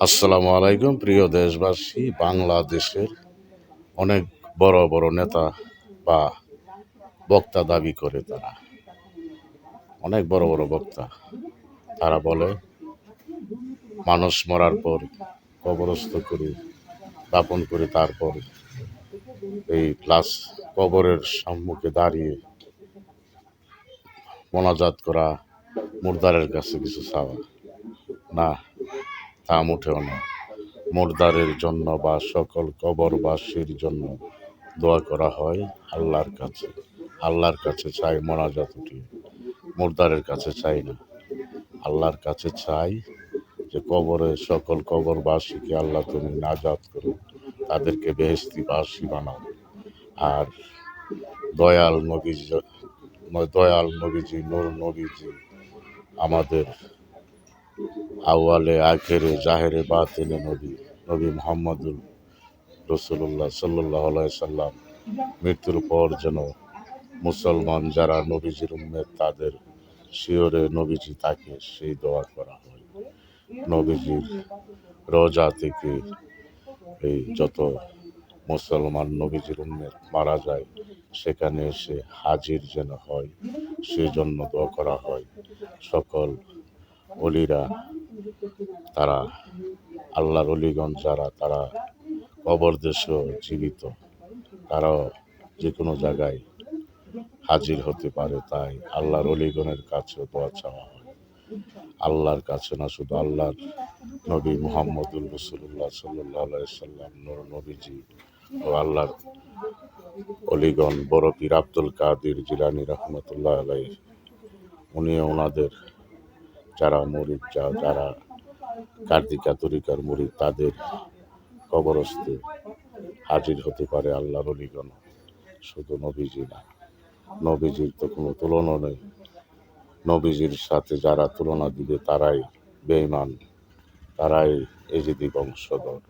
আসসালামু আলাইকুম প্রিয় দেশবাসী। বাংলাদেশের অনেক বড় বড় নেতা বা বক্তা দাবি করে তারা অনেক বড় বড় বক্তা। তারা বলে মানুষ মরার পর কবরস্থ করি, দাপন করি, তারপর এই লাশ কবরের সম্মুখে দাঁড়িয়ে মোনাজাত করা, মুর্দারের কাছে কিছু চাওয়া। না, তা মোটেও না। মুর্দারের জন্য বা সকল কবরবাসীর জন্য দোয়া করা হয় আল্লাহর কাছে। আল্লাহর কাছে চাই মোনাজাত উঠিয়ে, মুর্দারের কাছে চাই না। আল্লাহর কাছে চাই যে কবরে সকল কবরবাসীকে আল্লাহ তুমি নাজাত করো, তাদেরকে বেহেশতি বাসী বানাও। আর দয়াল নবীজি নূর নবীজি আমাদের আউয়ালে আখেরে জাহেরে বাতিনে নবী মুহাম্মদুর রাসূলুল্লাহ সাল্লাল্লাহু আলাইহি সাল্লাম মৃত্যুর পর যেন মুসলমান যারা নবীজির উম্মত তাদের শিয়রে নবীজি তাকে সেই দোয়া করা হয়। নবীজির রোজা থেকে এই যত মুসলমান নবীজির উম্মত মারা যায় সেখানে এসে হাজির যেন হয়, সেই জন্য দোয়া করা হয়। সকল অলিরা, তারা আল্লাহর অলিগণ যারা, তারা কবর দেশেও জীবিত, তারাও যে কোনো জায়গায় হাজির হতে পারে। তাই আল্লাহর অলিগণের কাছেও দোয়া চাওয়া হয়। আল্লাহর কাছে না, শুধু আল্লাহর নবী মুহাম্মদুর রাসূলুল্লাহ সাল্লাল্লাহু আলাইহি সাল্লাম নূর নবীজি ও আল্লাহর অলিগণ বড় পীর আব্দুল কাদের জিলানী রাহমাতুল্লাহ আলাইহি, উনিও ওনাদের যারা মুরিদ, যারা কার্তিকা তরিকার মুরিদ, তাদের কবরস্থে হাজির হতে পারে আল্লাহর অলিগণ, শুধু নবীজি না। নবীজির তো কোনো তুলনা নেই। নবীজির সাথে যারা তুলনা দিবে তারাই বেঈমান, তারাই এজিদি বংশধর।